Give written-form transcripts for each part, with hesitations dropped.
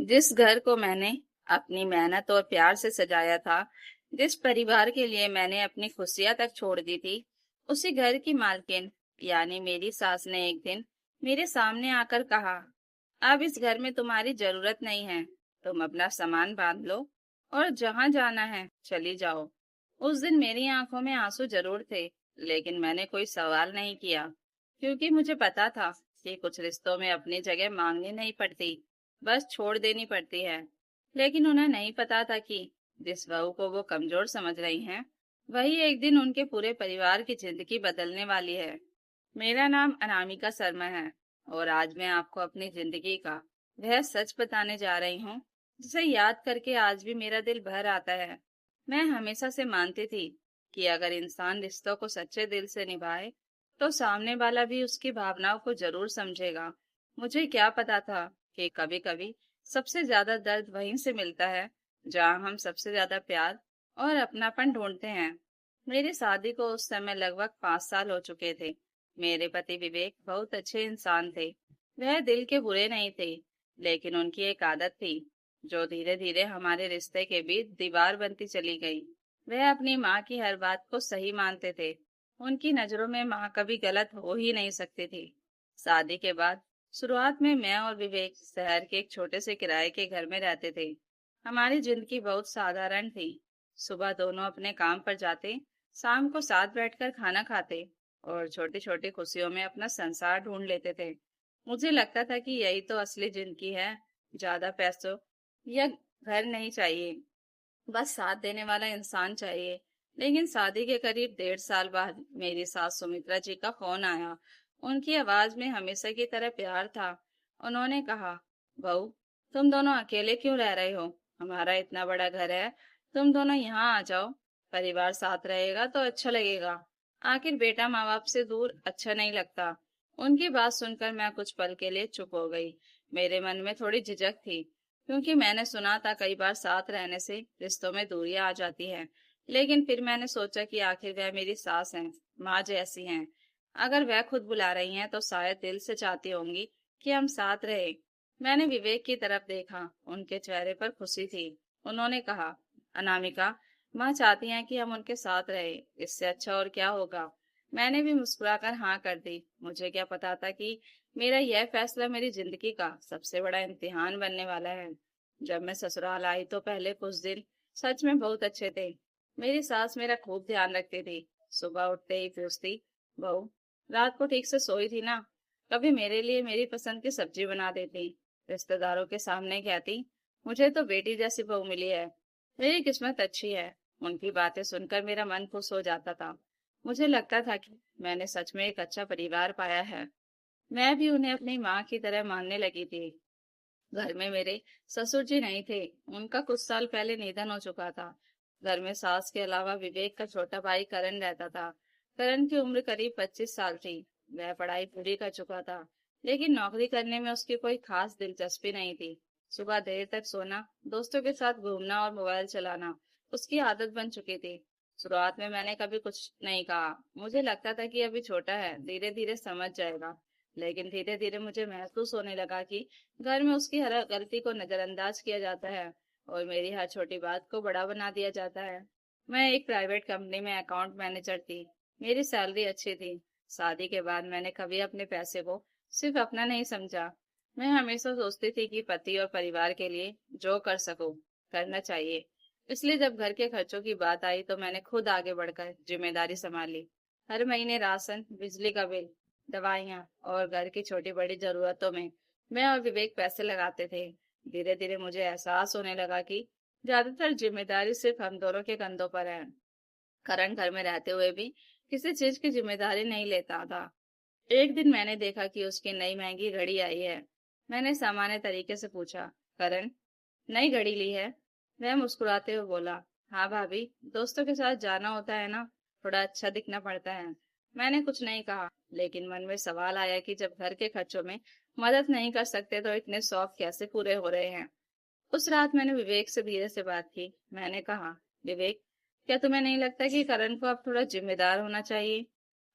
जिस घर को मैंने अपनी मेहनत और प्यार से सजाया था, जिस परिवार के लिए मैंने अपनी खुशियां तक छोड़ दी थी, उसी घर की मालकिन यानी मेरी सास ने एक दिन मेरे सामने आकर कहा, अब इस घर में तुम्हारी जरूरत नहीं है। तुम अपना सामान बांध लो और जहां जाना है चली जाओ। उस दिन मेरी आंखों में आंसू जरूर थे, लेकिन मैंने कोई सवाल नहीं किया, क्योंकि मुझे पता था कि कुछ रिश्तों में अपनी जगह मांगनी नहीं पड़ती, बस छोड़ देनी पड़ती है। लेकिन उन्हें नहीं पता था कि जिस बहू को वो कमजोर समझ रही हैं, वही एक दिन उनके पूरे परिवार की जिंदगी बदलने वाली है। मेरा नाम अनामिका शर्मा है और आज मैं आपको अपनी जिंदगी का वह सच बताने जा रही हूँ, जिसे याद करके आज भी मेरा दिल भर आता है। मैं हमेशा से मानती थी कि अगर इंसान रिश्तों को सच्चे दिल से निभाए, तो सामने वाला भी उसकी भावनाओं को जरूर समझेगा। मुझे क्या पता था कि कभी-कभी सबसे ज्यादा दर्द वहीं से मिलता है, जहाँ हम सबसे ज्यादा प्यार और अपनापन ढूंढते हैं। मेरी शादी को उस समय लगभग 5 साल हो चुके थे। मेरे पति विवेक बहुत अच्छे इंसान थे। वह दिल के बुरे नहीं थे, लेकिन उनकी एक आदत थी जो धीरे धीरे हमारे रिश्ते के बीच दीवार बनती चली गई। वह अपनी माँ की हर बात को सही मानते थे। उनकी नजरों में माँ कभी गलत हो ही नहीं सकती थी। शादी के बाद शुरुआत में मैं और विवेक शहर के एक छोटे से किराए के घर में रहते थे। हमारी जिंदगी बहुत साधारण थी। सुबह दोनों अपने काम पर जाते, शाम को साथ बैठकर खाना खाते और छोटी छोटी खुशियों में अपना संसार ढूंढ लेते थे। मुझे लगता था कि यही तो असली जिंदगी है। ज्यादा पैसों या घर नहीं चाहिए, बस साथ देने वाला इंसान चाहिए। लेकिन शादी के करीब 1.5 साल बाद मेरी सास सुमित्रा जी का फोन आया। उनकी आवाज में हमेशा की तरह प्यार था। उन्होंने कहा, बहू, तुम दोनों अकेले क्यों रह रहे हो? हमारा इतना बड़ा घर है, तुम दोनों यहाँ आ जाओ। परिवार साथ रहेगा तो अच्छा लगेगा। आखिर बेटा माँ बाप से दूर अच्छा नहीं लगता। उनकी बात सुनकर मैं कुछ पल के लिए चुप हो गई। मेरे मन में थोड़ी झिझक थी, क्योंकि मैंने सुना था कई बार साथ रहने से रिश्तों में दूरियां आ जाती हैं। लेकिन फिर मैंने सोचा कि आखिर वह मेरी सास हैं, माँ जैसी हैं। अगर वह खुद बुला रही हैं तो शायद दिल से चाहती होंगी कि हम साथ रहे। मैंने विवेक की तरफ देखा, उनके चेहरे पर खुशी थी। उन्होंने कहा, अनामिका, माँ चाहती हैं कि हम उनके साथ रहे, इससे अच्छा और क्या होगा। मैंने भी मुस्कुराकर हाँ कर दी। मुझे क्या पता था कि मेरा यह फैसला मेरी जिंदगी का सबसे बड़ा इम्तिहान बनने वाला है। जब मैं ससुराल आई तो पहले कुछ दिन सच में बहुत अच्छे थे। मेरी सास मेरा खूब ध्यान रखती थी। सुबह उठते ही पूछती, बहू, रात को ठीक से सोई थी ना? कभी मेरे लिए मेरी पसंद की सब्जी बना देती। रिश्तेदारों के सामने कहती, मुझे तो बेटी जैसी बहू मिली है। मेरी किस्मत अच्छी है। उनकी बातें सुनकर मेरा मन खुश हो जाता था। मुझे लगता था कि मैंने सच में एक अच्छा परिवार पाया है। मैं भी उन्हें अपनी माँ की तरह मानने लगी थी। घर में मेरे ससुर जी नहीं थे। उनका कुछ साल पहले निधन हो चुका था। घर में सास के अलावा विवेक का छोटा भाई करण रहता था। करण की उम्र करीब 25 साल थी। वह पढ़ाई पूरी कर चुका था, लेकिन नौकरी करने में उसकी कोई खास दिलचस्पी नहीं थी। सुबह देर तक सोना, दोस्तों के साथ घूमना और मोबाइल चलाना उसकी आदत बन चुकी थी। शुरुआत में मैंने कभी कुछ नहीं कहा। मुझे लगता था कि अभी छोटा है, धीरे धीरे समझ जाएगा। लेकिन धीरे धीरे मुझे महसूस होने लगा कि घर में उसकी हर गलती को नजरअंदाज किया जाता है और मेरी हर छोटी बात को बड़ा बना दिया जाता है। मैं एक प्राइवेट कंपनी में अकाउंट मैनेजर थी। मेरी सैलरी अच्छी थी। शादी के बाद मैंने कभी अपने पैसे को सिर्फ अपना नहीं समझा। मैं हमेशा सोचती थी कि पति और परिवार के लिए जो कर सकूं, करना चाहिए। इसलिए जब घर के खर्चों की बात आई तो मैंने खुद आगे बढ़कर जिम्मेदारी संभाली। हर महीने राशन, बिजली का बिल, दवाइयाँ और घर की छोटी बड़ी जरूरतों में मैं और विवेक पैसे लगाते थे। धीरे धीरे मुझे एहसास होने लगा कि ज्यादातर जिम्मेदारी सिर्फ हम दोनों के कंधों पर है। करण घर में रहते हुए भी किसी चीज की जिम्मेदारी नहीं लेता था। एक दिन मैंने देखा कि उसकी नई महंगी घड़ी आई है। मैंने सामान्य तरीके से पूछा, करण, नई घड़ी ली है? वह मुस्कुराते हुए बोला, हाँ भाभी, दोस्तों के साथ जाना होता है ना, थोड़ा अच्छा दिखना पड़ता है। मैंने कुछ नहीं कहा, लेकिन मन में सवाल आया कि जब घर के खर्चों में मदद नहीं कर सकते तो इतने शौक कैसे पूरे हो रहे हैं। उस रात मैंने विवेक से धीरे से बात की। मैंने कहा, विवेक, क्या तुम्हें नहीं लगता कि करण को अब थोड़ा जिम्मेदार होना चाहिए?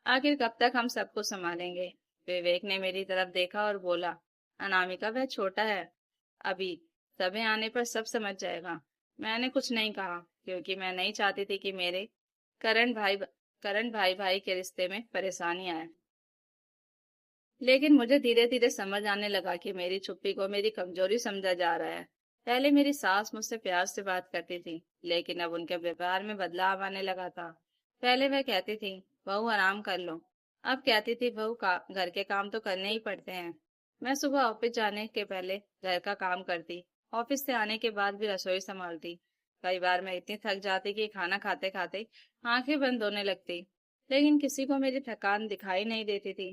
आखिर कब तक हम सबको संभालेंगे? विवेक ने मेरी तरफ देखा और बोला, अनामिका, वह छोटा है अभी, समय आने पर सब समझ जाएगा। मैंने कुछ नहीं कहा क्योंकि मैं नहीं चाहती थी कि मेरे करण भाई करण भाई भाई के रिश्ते में परेशानी आए। लेकिन मुझे धीरे धीरे समझ आने लगा कि मेरी चुप्पी को मेरी कमजोरी समझा जा रहा है। पहले मेरी सास मुझसे प्यार से बात करती थी, लेकिन अब उनके व्यवहार में बदलाव आने लगा था। पहले वह कहती थी, बहू आराम कर लो। अब कहती थी, बहू का घर के काम तो करने ही पड़ते हैं। मैं सुबह ऑफिस जाने के पहले घर का काम करती, ऑफिस से आने के बाद भी रसोई संभालती। कई बार मैं इतनी थक जाती कि खाना खाते खाते आंखें बंद होने लगती, लेकिन किसी को मेरी थकान दिखाई नहीं देती थी।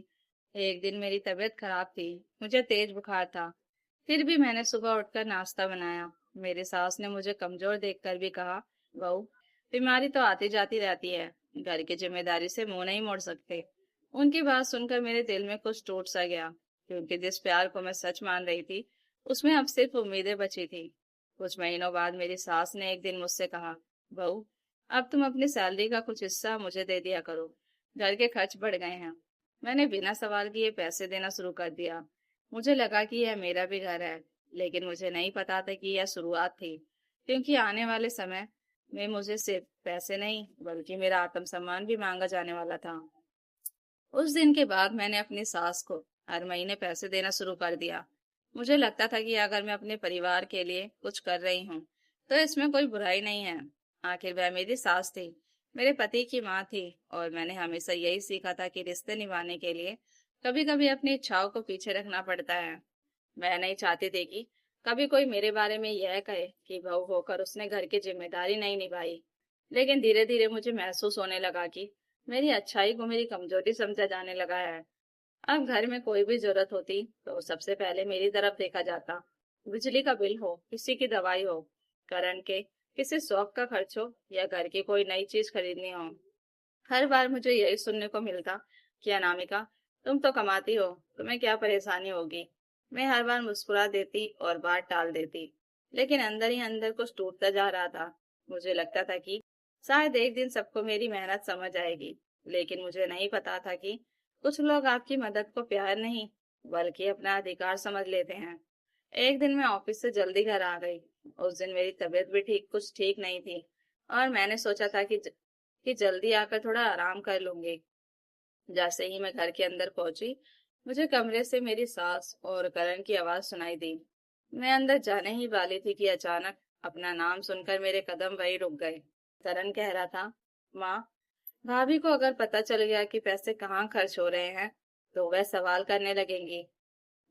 एक दिन मेरी तबीयत खराब थी, मुझे तेज बुखार था। फिर भी मैंने सुबह उठकर नाश्ता बनाया। मेरी सास ने मुझे कमजोर देखकर भी कहा, बहू, बीमारी तो आती जाती रहती है, घर की जिम्मेदारी से मुंह नहीं मोड़ सकते। उनकी बात सुनकर मेरे दिल में कुछ टूट सा गया, क्योंकि जिस प्यार को मैं सच मान रही थी, उसमें अब सिर्फ उम्मीदें बची थी। कुछ महीनों बाद मेरी सास ने एक दिन मुझसे कहा, बहू, अब तुम अपनी सैलरी का कुछ हिस्सा मुझे दे दिया करो, घर के खर्च बढ़ गए हैं। मैंने बिना सवाल किए पैसे देना शुरू कर दिया। मुझे लगा कि यह मेरा भी घर है, लेकिन मुझे नहीं पता था कि यह शुरुआत थी, क्योंकि आने वाले समय में मुझे सिर्फ पैसे नहीं, बल्कि मेरा आत्मसम्मान भी मांगा जाने वाला था। उस दिन के बाद मैंने अपनी सास को हर महीने पैसे देना शुरू कर दिया। मुझे लगता था कि अगर मैं अपने परिवार के लिए कुछ कर रही हूँ, तो इसमें कोई बुराई नहीं है। आखिर वह मेरी सास थी, मेरे पति की माँ थी, और मैंने हमेशा यही सीखा था कि रिश्ते निभाने के लिए कभी कभी अपनी इच्छाओं को पीछे रखना पड़ता है। मैं नहीं चाहती थी कि कभी कोई मेरे बारे में यह कहे कि बहू होकर उसने घर की जिम्मेदारी नहीं निभाई। लेकिन धीरे धीरे मुझे महसूस होने लगा कि मेरी अच्छाई को मेरी कमजोरी समझा जाने लगा है। अब घर में कोई भी जरूरत होती तो सबसे पहले मेरी तरफ देखा जाता। बिजली का बिल हो, किसी की दवाई हो, करण के किसी शौक का खर्च हो, या घर की कोई नई चीज खरीदनी हो, हर बार मुझे यही सुनने को मिलता कि अनामिका, तुम तो कमाती हो, तुम्हें क्या परेशानी होगी। मैं हर बार मुस्कुरा देती और बात टाल देती, लेकिन अंदर ही अंदर कुछ टूटता जा रहा था। मुझे लगता था कि शायद एक दिन सबको मेरी मेहनत समझ आएगी, लेकिन मुझे नहीं पता था कि कुछ लोग आपकी मदद को प्यार नहीं, बल्कि अपना अधिकार समझ लेते हैं। एक दिन मैं ऑफिस से जल्दी घर आ गई। उस दिन मेरी तबीयत भी कुछ ठीक नहीं थी, और मैंने सोचा था कि जल्दी आकर थोड़ा आराम कर लूंगी। जैसे ही मैं घर के अंदर पहुंची, मुझे कमरे से मेरी सास और करण की आवाज सुनाई दी। मैं अंदर जाने ही वाली थी कि अचानक अपना नाम सुनकर मेरे कदम वहीं रुक गए। करण कह रहा था, माँ, भाभी को अगर पता चल गया कि पैसे कहाँ खर्च हो रहे हैं, तो वह सवाल करने लगेंगी।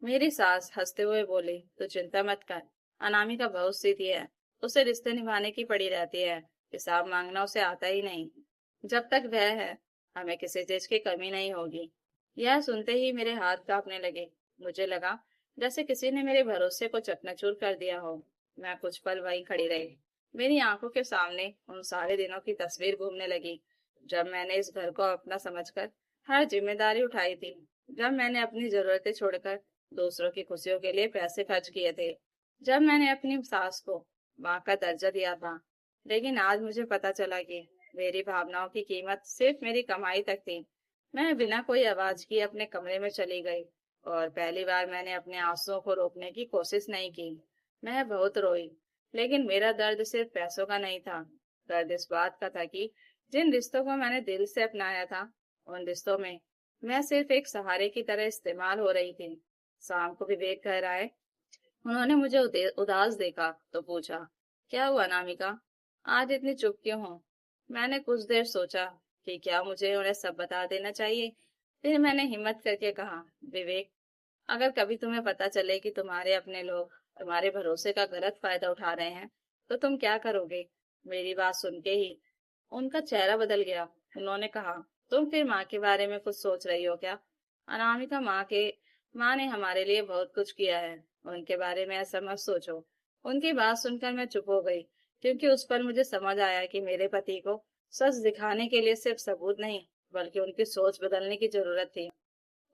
मेरी सास हंसते हुए बोली, तो चिंता मत कर, अनामिका बहुत सीधी है, उसे रिश्ते निभाने की पड़ी रहती है, हिसाब मांगना उसे आता ही नहीं। जब तक वह है, हमें किसी चीज की कमी नहीं होगी। यह सुनते ही मेरे हाथ कांपने लगे। मुझे लगा जैसे किसी ने मेरे भरोसे को चकनाचूर कर दिया हो। मैं कुछ पल वहीं खड़ी रही। मेरी आंखों के सामने उन सारे दिनों की तस्वीर घूमने लगी, जब मैंने इस घर को अपना समझकर हर जिम्मेदारी उठाई थी, जब मैंने अपनी जरूरतें छोड़कर दूसरों की खुशियों के लिए पैसे खर्च किए थे, जब मैंने अपनी सास को माँ का दर्जा दिया था। लेकिन आज मुझे पता चला कि मेरी भावनाओं की कीमत सिर्फ मेरी कमाई तक थी। मैं बिना कोई आवाज किए अपने कमरे में चली गई, और पहली बार मैंने अपने आंसुओं को रोकने की कोशिश नहीं की। मैं बहुत रोई, लेकिन मेरा दर्द सिर्फ पैसों का नहीं था। दर्द इस बात का था कि जिन रिश्तों को मैंने दिल से अपनाया था, उन रिश्तों में मैं सिर्फ एक सहारे की तरह इस्तेमाल हो रही थी। शाम को विवेक घर आए। उन्होंने मुझे उदास देखा तो पूछा, क्या हुआ अनामिका, आज इतनी चुप क्यों हो। मैंने कुछ देर सोचा कि क्या मुझे उन्हें सब बता देना चाहिए। फिर मैंने हिम्मत करके कहा, विवेक, अगर कभी तुम्हें पता चले कि तुम्हारे अपने लोग तुम्हारे भरोसे का गलत फायदा उठा रहे हैं, तो तुम क्या करोगे। मेरी बात सुन के ही उनका चेहरा बदल गया। उन्होंने कहा, तुम फिर माँ के बारे में कुछ सोच रही हो क्या। अनामिका, माँ ने हमारे लिए बहुत कुछ किया है, उनके बारे में ऐसा मत सोचो। उनकी बात सुनकर मैं चुप हो गई, क्योंकि उस पर मुझे समझ आया कि मेरे पति को सच दिखाने के लिए सिर्फ सबूत नहीं, बल्कि उनकी सोच बदलने की जरूरत थी।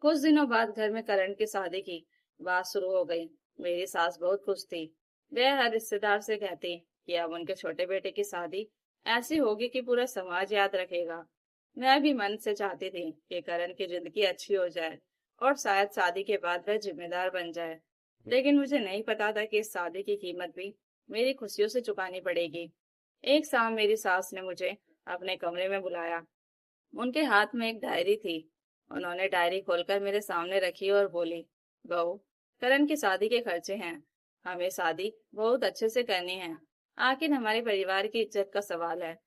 कुछ दिनों बाद घर में करण की शादी की बात शुरू हो गई। मेरी सास बहुत खुश थी। वह हर रिश्तेदार से कहती कि अब उनके छोटे बेटे की शादी ऐसी होगी कि पूरा समाज याद रखेगा। मैं भी मन से चाहती थी कि करण की जिंदगी अच्छी हो जाए, और शायद शादी के बाद वह जिम्मेदार बन जाए। लेकिन मुझे नहीं पता था कि इस शादी की कीमत भी मेरी खुशियों से चुकानी पड़ेगी। एक शाम मेरी सास ने मुझे अपने कमरे में बुलाया। उनके हाथ में एक डायरी थी। उन्होंने डायरी खोलकर मेरे सामने रखी और बोली, बहू, करण की शादी के खर्चे हैं। हमें शादी बहुत अच्छे से करनी है। आखिर हमारे परिवार की इज्जत का सवाल है।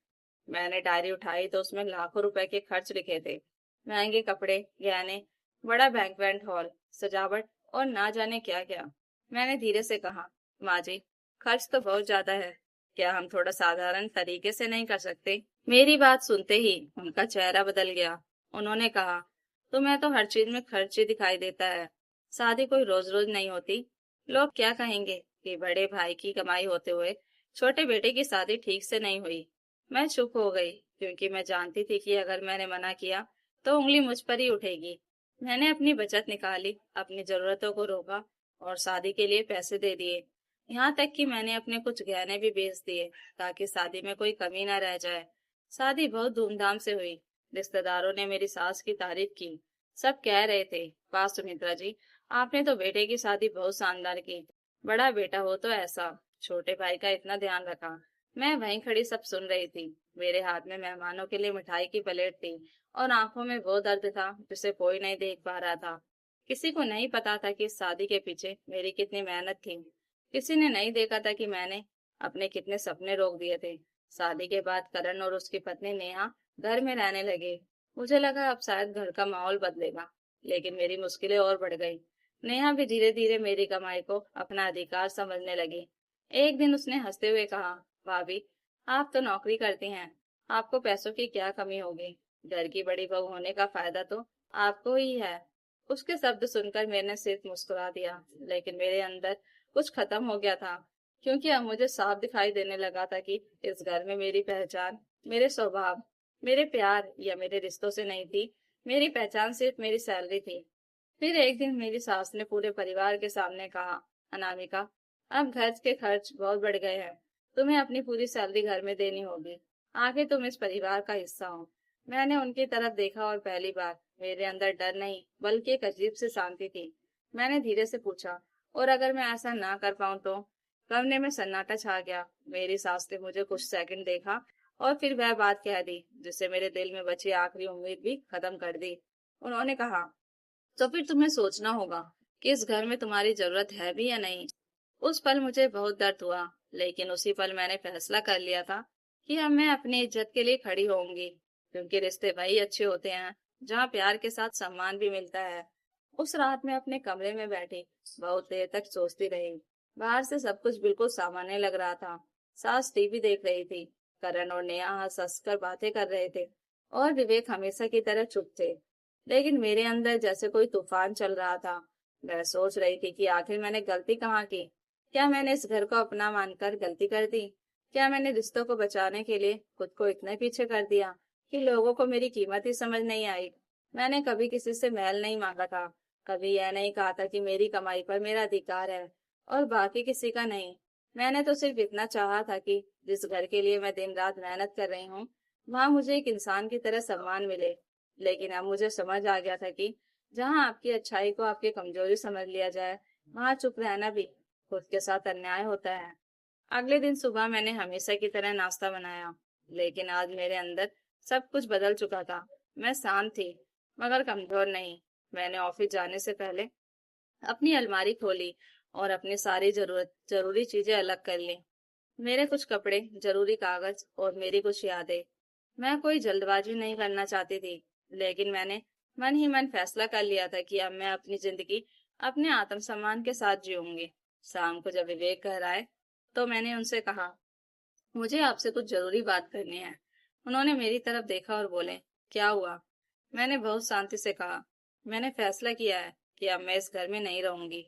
मैंने डायरी उठाई तो उसमें लाखों रुपए के खर्च लिखे थे। महंगे कपड़े, गहने, बड़ा बैंक्वेट हॉल, सजावट और ना जाने क्या क्या। मैंने धीरे से कहा, माँ जी, खर्च तो बहुत ज्यादा है। क्या हम थोड़ा साधारण तरीके से नहीं कर सकते? मेरी बात सुनते ही उनका चेहरा बदल गया। उन्होंने कहा, तुम्हें तो हर चीज में खर्च ही दिखाई देता है। शादी कोई रोज रोज नहीं होती। लोग क्या कहेंगे कि बड़े भाई की कमाई होते हुए छोटे बेटे की शादी ठीक से नहीं हुई। मैं चुप हो गई, क्योंकि मैं जानती थी कि अगर मैंने मना किया तो उंगली मुझ पर ही उठेगी। मैंने अपनी बचत निकाली, अपनी जरूरतों को रोका और शादी के लिए पैसे दे दिए। यहाँ तक कि मैंने अपने कुछ गहने भी बेच दिए, ताकि शादी में कोई कमी न रह जाए। शादी बहुत धूमधाम से हुई। रिश्तेदारों ने मेरी सास की तारीफ की। सब कह रहे थे, वाह सुमित्रा जी, आपने तो बेटे की शादी बहुत शानदार की। बड़ा बेटा हो तो ऐसा, छोटे भाई का इतना ध्यान रखा। मैं वहीं खड़ी सब सुन रही थी। मेरे हाथ में मेहमानों के लिए मिठाई की प्लेट थी और आंखों में वो दर्द था जिसे कोई नहीं देख पा रहा था। किसी को नहीं पता था कि इस शादी के पीछे मेरी कितनी मेहनत थी। किसी ने नहीं देखा था कि मैंने अपने कितने सपने रोक दिए थे। शादी के बाद करण और उसकी पत्नी नेहा घर में रहने लगे। मुझे लगा अब शायद घर का माहौल बदलेगा, लेकिन मेरी मुश्किलें और बढ़ गई। नेहा भी धीरे धीरे मेरी कमाई को अपना अधिकार समझने लगी। एक दिन उसने हंसते हुए कहा, भाभी, आप तो नौकरी करती हैं, आपको पैसों की क्या कमी होगी? घर की बड़ी बहू होने का फायदा तो आपको ही है। उसके शब्द सुनकर मैंने सिर्फ मुस्कुरा दिया, लेकिन मेरे अंदर कुछ खत्म हो गया था, क्योंकि अब मुझे साफ दिखाई देने लगा था कि इस घर में मेरी पहचान, मेरे स्वभाव, मेरे प्यार या मेरे रिश्तों से नहीं थी। मेरी पहचान सिर्फ मेरी सैलरी थी। फिर एक दिन मेरी सास ने पूरे परिवार के सामने कहा, अनामिका, अब घर के खर्च बहुत बढ़ गए हैं। तुम्हें अपनी पूरी सैलरी घर में देनी होगी। आखिर तुम इस परिवार का हिस्सा हो। मैंने उनकी तरफ देखा और पहली बार मेरे अंदर डर नहीं, बल्कि एक अजीब सी शांति थी। मैंने धीरे से पूछा, और अगर मैं ऐसा ना कर पाऊं तो? कमरे में सन्नाटा छा गया। मेरी सास ने मुझे कुछ सेकंड देखा और फिर वह बात कह दी जिससे मेरे दिल में बची आखिरी उम्मीद भी खत्म कर दी। उन्होंने कहा, तो फिर तुम्हें सोचना होगा कि इस घर में तुम्हारी जरूरत है भी या नहीं। उस पल मुझे बहुत दर्द हुआ, लेकिन उसी पल मैंने फैसला कर लिया था कि अब मैं अपनी इज्जत के लिए खड़ी होंगी, क्योंकि रिश्ते वही अच्छे होते हैं जहाँ प्यार के साथ सम्मान भी मिलता है। उस रात में अपने कमरे में बैठी बहुत देर तक सोचती रही। बाहर से सब कुछ बिल्कुल सामान्य लग रहा था। सास टीवी देख रही थी, करण और नेहा हंस हंस कर बातें कर रहे थे और विवेक हमेशा की तरह चुप थे। लेकिन मेरे अंदर जैसे कोई तूफान चल रहा था। मैं सोच रही थी कि आखिर मैंने गलती कहाँ की। क्या मैंने इस घर को अपना मानकर गलती कर दी? क्या मैंने रिश्तों को बचाने के लिए खुद को इतने पीछे कर दिया कि लोगों को मेरी कीमत ही समझ नहीं आई? मैंने कभी किसी से महल नहीं मांगा था, कभी यह नहीं कहा था कि मेरी कमाई पर मेरा अधिकार है और बाकी किसी का नहीं। मैंने तो सिर्फ इतना चाहा था कि जिस घर के लिए मैं दिन रात मेहनत कर रही हूँ, वहां मुझे एक इंसान की तरह सम्मान मिले। लेकिन अब मुझे समझ आ गया था कि जहाँ आपकी अच्छाई को आपकी कमजोरी समझ लिया जाए, वहां चुप रहना भी खुद के साथ अन्याय होता है। अगले दिन सुबह मैंने हमेशा की तरह नाश्ता बनाया, लेकिन आज मेरे अंदर सब कुछ बदल चुका था। मैं शांत थी, मगर कमजोर नहीं। मैंने ऑफिस जाने से पहले अपनी अलमारी खोली और अपनी सारी जरूरी चीजें अलग कर ली। मेरे कुछ कपड़े, जरूरी कागज और मेरी कुछ यादें। मैं कोई जल्दबाजी नहीं करना चाहती थी, लेकिन मैंने मन ही मन फैसला कर लिया था कि अब मैं अपनी जिंदगी अपने आत्मसम्मान के साथ जीऊंगी। शाम को जब विवेक घर आए, तो मैंने उनसे कहा, मुझे आपसे कुछ जरूरी बात करनी है। उन्होंने मेरी तरफ देखा और बोले, क्या हुआ? मैंने बहुत शांति से कहा, मैंने फैसला किया है कि अब मैं इस घर में नहीं रहूंगी।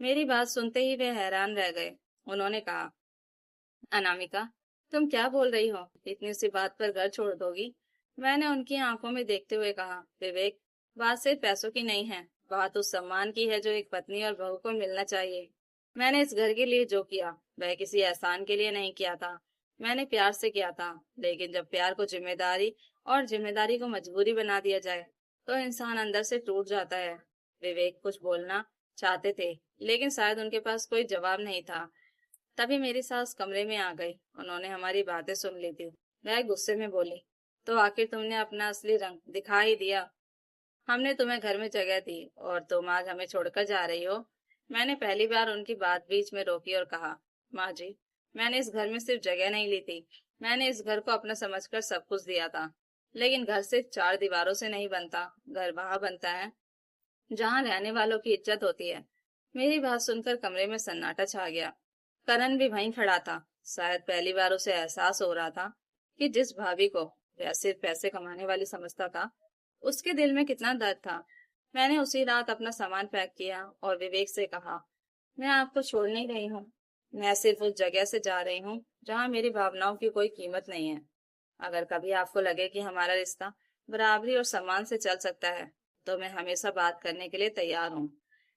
मेरी बात सुनते ही वे हैरान रह गए। उन्होंने कहा, अनामिका, तुम क्या बोल रही हो? इतनी सी बात पर घर छोड़ दोगी? मैंने उनकी आंखों में देखते हुए कहा, विवेक, बात सिर्फ पैसों की नहीं है, बात उस सम्मान की है जो एक पत्नी और बहू को मिलना चाहिए। मैंने इस घर के लिए जो किया वह किसी एहसान के लिए नहीं किया था। मैंने प्यार से किया था। लेकिन जब प्यार को जिम्मेदारी और जिम्मेदारी को मजबूरी बना दिया जाए, तो इंसान अंदर से टूट जाता है। विवेक कुछ बोलना चाहते थे, लेकिन शायद उनके पास कोई जवाब नहीं था। तभी मेरी सास कमरे में आ गई। उन्होंने हमारी बातें सुन ली थी। वह गुस्से में बोली, तो आखिर तुमने अपना असली रंग दिखा ही दिया। हमने तुम्हें घर में जगह दी और तुम आज हमें छोड़कर जा रही हो। मैंने पहली बार उनकी बात बीच में रोकी और कहा, माँ जी, मैंने इस घर में सिर्फ जगह नहीं ली थी, मैंने इस घर को अपना समझकर सब कुछ दिया था। लेकिन घर सिर्फ चार दीवारों से नहीं बनता, घर वहां बनता है जहाँ रहने वालों की इज्जत होती है। मेरी बात सुनकर कमरे में सन्नाटा छा गया। करण भी वहीं खड़ा था। शायद पहली बार उसे एहसास हो रहा था कि जिस भाभी को वह सिर्फ पैसे कमाने वाली समझता था, उसके दिल में कितना दर्द था। मैंने उसी रात अपना सामान पैक किया और विवेक से कहा, मैं आपको छोड़ नहीं रही हूँ। मैं सिर्फ उस जगह से जा रही हूँ जहाँ मेरी भावनाओं की कोई कीमत नहीं है। अगर कभी आपको लगे कि हमारा रिश्ता बराबरी और सम्मान से चल सकता है, तो मैं हमेशा बात करने के लिए तैयार हूँ।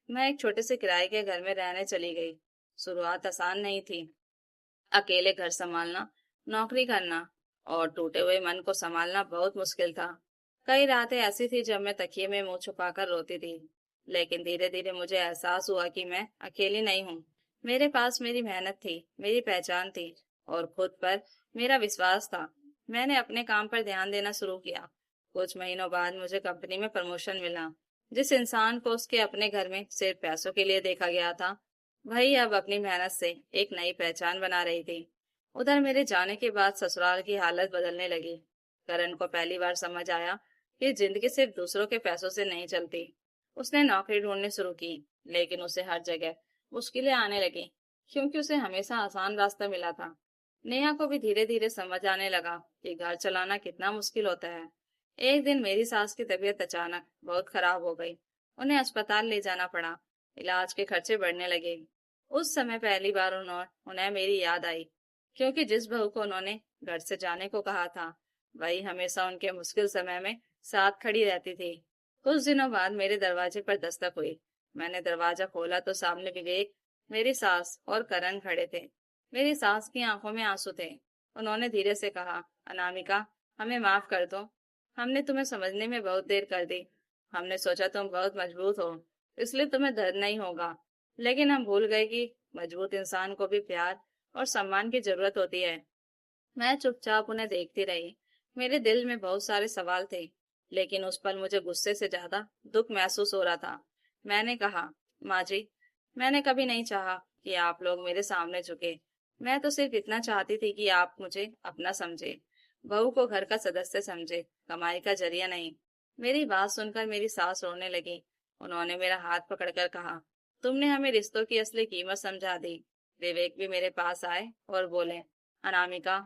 मैं एक छोटे से किराए के घर में रहने चली गई। शुरुआत आसान नहीं थी। अकेले घर संभालना, नौकरी करना और टूटे हुए मन को संभालना बहुत मुश्किल था। कई रातें ऐसी थी जब मैं तकिए में मुंह छुपाकर रोती थी। लेकिन धीरे धीरे मुझे एहसास हुआ कि मैं अकेली नहीं हूँ। मेरे पास मेरी मेहनत थी, मेरी पहचान थी और खुद पर मेरा विश्वास था। मैंने अपने काम पर ध्यान देना शुरू किया। कुछ महीनों बाद मुझे कंपनी में प्रमोशन मिला। जिस इंसान को उसके अपने घर में सिर्फ पैसों के लिए देखा गया था, वही अब अपनी मेहनत से एक नई पहचान बना रही थी। उधर मेरे जाने के बाद ससुराल की हालत बदलने लगी। करण को पहली बार समझ आया कि जिंदगी सिर्फ दूसरों के पैसों से नहीं चलती। उसने नौकरी ढूंढनी शुरू की, लेकिन उसे हर जगह मुश्किलें आने लगी, क्योंकि उसे हमेशा आसान रास्ता मिला था। नेहा को भी धीरे धीरे समझ आने लगा कि घर चलाना कितना मुश्किल होता है। एक दिन मेरी सास की तबीयत अचानक बहुत खराब हो गई। उन्हें अस्पताल ले जाना पड़ा। इलाज के खर्चे बढ़ने लगे। उस समय पहली बार उन्हें मेरी याद आई, क्योंकि जिस बहू को उन्होंने घर से जाने को कहा था, वही हमेशा उनके मुश्किल समय में साथ खड़ी रहती थी। कुछ दिनों बाद मेरे दरवाजे पर दस्तक हुई। मैंने दरवाजा खोला तो सामने विवेक, मेरी सास और करण खड़े थे। मेरी सास की आंखों में आंसू थे। उन्होंने धीरे से कहा, अनामिका, हमें माफ कर दो। हमने तुम्हें समझने में बहुत देर कर दी। हमने सोचा तुम बहुत मजबूत हो, इसलिए तुम्हें दर्द नहीं होगा। लेकिन हम भूल गए कि मजबूत इंसान को भी प्यार और सम्मान की जरूरत होती है। मैं चुपचाप उन्हें देखती रही। मेरे दिल में बहुत सारे सवाल थे, लेकिन उस पल मुझे गुस्से से ज्यादा दुख महसूस हो रहा था। मैंने कहा, माँ जी, मैंने कभी नहीं चाहा कि आप लोग मेरे सामने झुके। मैं तो सिर्फ इतना चाहती थी कि आप मुझे अपना समझे, बहू को घर का सदस्य समझे, कमाई का जरिया नहीं। मेरी बात सुनकर मेरी सास रोने लगी। उन्होंने मेरा हाथ पकड़कर कहा, तुमने हमें रिश्तों की असली कीमत समझा दी। विवेक भी मेरे पास आए और बोले, अनामिका,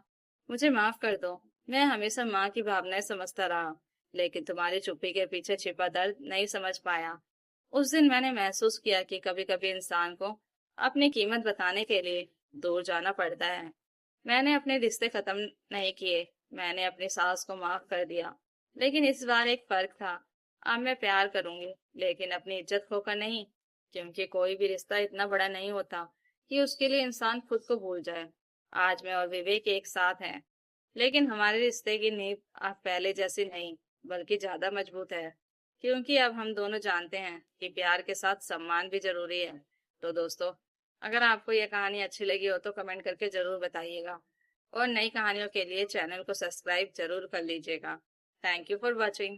मुझे माफ कर दो। मैं हमेशा माँ की भावनाएं समझता रहा, लेकिन तुम्हारी चुप्पी के पीछे छिपा दर्द नहीं समझ पाया। उस दिन मैंने महसूस किया कि कभी कभी इंसान को अपनी कीमत बताने के लिए दूर जाना पड़ता है। मैंने अपने रिश्ते खत्म नहीं किए, मैंने अपनी सास को माफ कर दिया। लेकिन इस बार एक फर्क था। अब मैं प्यार करूंगी, लेकिन अपनी इज्जत खोकर नहीं, क्योंकि कोई भी रिश्ता इतना बड़ा नहीं होता कि उसके लिए इंसान खुद को भूल जाए। आज मैं और विवेक एक साथ हैं, लेकिन हमारे रिश्ते की नींव अब पहले जैसी नहीं, बल्कि ज्यादा मजबूत है, क्योंकि अब हम दोनों जानते हैं कि प्यार के साथ सम्मान भी जरूरी है। तो दोस्तों, अगर आपको यह कहानी अच्छी लगी हो तो कमेंट करके जरूर बताइएगा और नई कहानियों के लिए चैनल को सब्सक्राइब जरूर कर लीजिएगा। Thank you for watching.